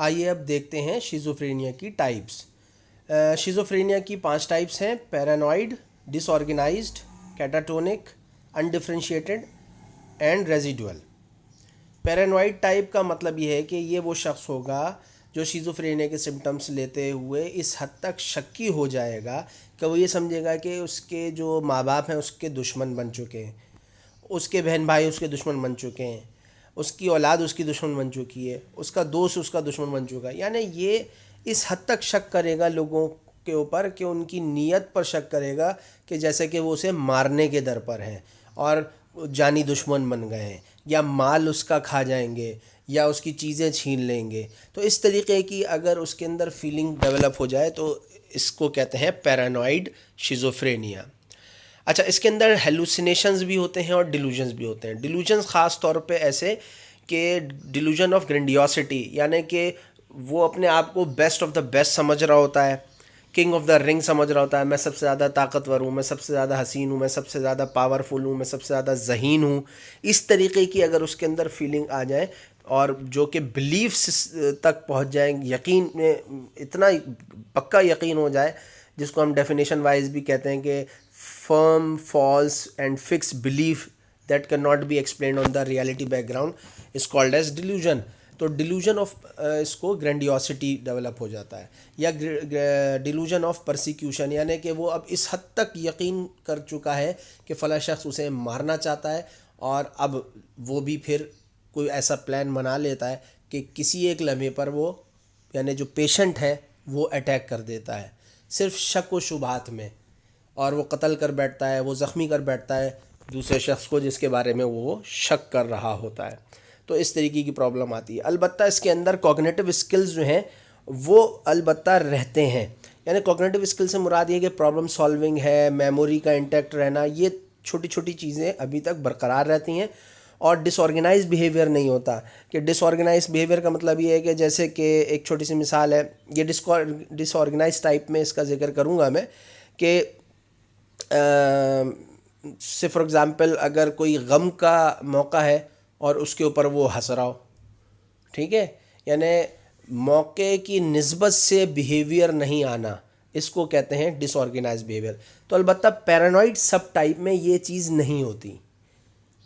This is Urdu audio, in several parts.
آئیے اب دیکھتے ہیں شیزوفرینیا کی ٹائپس. شیزوفرینیا کی 5 ٹائپس ہیں: paranoid, disorganised, catatonic, undifferentiated and residual. Paranoid type کا مطلب یہ ہے کہ یہ وہ شخص ہوگا جو شیزوفرینیا کے سمٹمس لیتے ہوئے اس حد تک شکی ہو جائے گا کہ وہ یہ سمجھے گا کہ اس کے جو ماں باپ ہیں اس کے دشمن بن چکے ہیں، اس کے بہن بھائی اس کے دشمن بن چکے ہیں، اس کی اولاد اس کی دشمن بن چکی ہے، اس کا دوست اس کا دشمن بن چکا ہے. یعنی یہ اس حد تک شک کرے گا لوگوں کے اوپر کہ ان کی نیت پر شک کرے گا کہ جیسے کہ وہ اسے مارنے کے در پر ہیں اور جانی دشمن بن گئے ہیں، یا مال اس کا کھا جائیں گے، یا اس کی چیزیں چھین لیں گے. تو اس طریقے کی اگر اس کے اندر فیلنگ ڈیولپ ہو جائے تو اس کو کہتے ہیں پیرانوائڈ شیزوفرینیا. اچھا، اس کے اندر ہیلوسینیشنز بھی ہوتے ہیں اور ڈیلوژنز بھی ہوتے ہیں. ڈیلوژنز خاص طور پہ ایسے کہ ڈیلوژن آف گرینڈیوسٹی، یعنی کہ وہ اپنے آپ کو بیسٹ آف دا بیسٹ سمجھ رہا ہوتا ہے، کنگ آف دا رنگ سمجھ رہا ہوتا ہے، میں سب سے زیادہ طاقتور ہوں، میں سب سے زیادہ حسین ہوں، میں سب سے زیادہ پاورفل ہوں، میں سب سے زیادہ ذہین ہوں. اس طریقے کی اگر اس کے اندر فیلنگ آ جائے اور جو کہ بلیفس تک پہنچ جائیں، یقین میں اتنا پکا یقین ہو جائے جس کو ہم ڈیفینیشن وائز بھی کہتے ہیں کہ firm, false and fixed belief that cannot be explained on the reality background is called as delusion. تو ڈیلوژن آف اس کو گرینڈیوسٹی ڈیولپ ہو جاتا ہے، یا ڈیلوژن آف پرسیکیوشن، یعنی کہ وہ اب اس حد تک یقین کر چکا ہے کہ فلاں شخص اسے مارنا چاہتا ہے، اور اب وہ بھی پھر کوئی ایسا پلان بنا لیتا ہے کہ کسی ایک لمحے پر وہ، یعنی جو پیشنٹ ہے، وہ اٹیک کر دیتا ہے صرف شک و شبہات میں، اور وہ قتل کر بیٹھتا ہے، وہ زخمی کر بیٹھتا ہے دوسرے شخص کو جس کے بارے میں وہ شک کر رہا ہوتا ہے. تو اس طریقے کی پرابلم آتی ہے. البتہ اس کے اندر کوگنیٹو اسکلز جو ہیں وہ البتہ رہتے ہیں. یعنی کوگنیٹو اسکل سے مراد یہ کہ پرابلم سالونگ ہے، میموری کا انٹیکٹ رہنا، یہ چھوٹی چھوٹی چیزیں ابھی تک برقرار رہتی ہیں. اور ڈس آرگنائز بیہیویئر نہیں ہوتا. کہ ڈس آرگنائز بیہیویئر کا مطلب یہ ہے کہ جیسے کہ ایک چھوٹی سی مثال ہے، یہ ڈس آرگنائز ٹائپ میں اس کا ذکر کروں گا میں، کہ سے فار ایگزامپل اگر کوئی غم کا موقع ہے اور اس کے اوپر وہ ہنس رہا ہو، ٹھیک ہے، یعنی موقع کی نسبت سے بیہیویئر نہیں آنا، اس کو کہتے ہیں ڈس آرگنائز بیہیویئر. تو البتہ پیرانوائڈ سب ٹائپ میں یہ چیز نہیں ہوتی.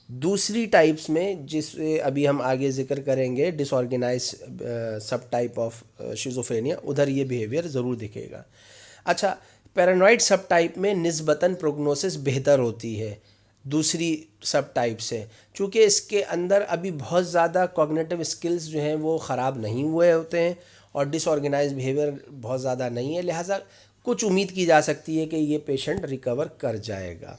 دوسری ٹائپس میں جس ابھی ہم آگے ذکر کریں گے، disorganize subtype of schizophrenia, ادھر یہ بیہیویئر ضرور دکھے گا. اچھا، پیرانوائڈ سب ٹائپ میں نسبتاً پروگنوسس بہتر ہوتی ہے دوسری سب ٹائپ سے، چونکہ اس کے اندر ابھی بہت زیادہ کوگنیٹو اسکلز جو ہیں وہ خراب نہیں ہوئے ہوتے ہیں، اور ڈس آرگنائز بیہیویئر بہت زیادہ نہیں ہے، لہٰذا کچھ امید کی جا سکتی ہے کہ یہ پیشنٹ ریکور کر جائے گا.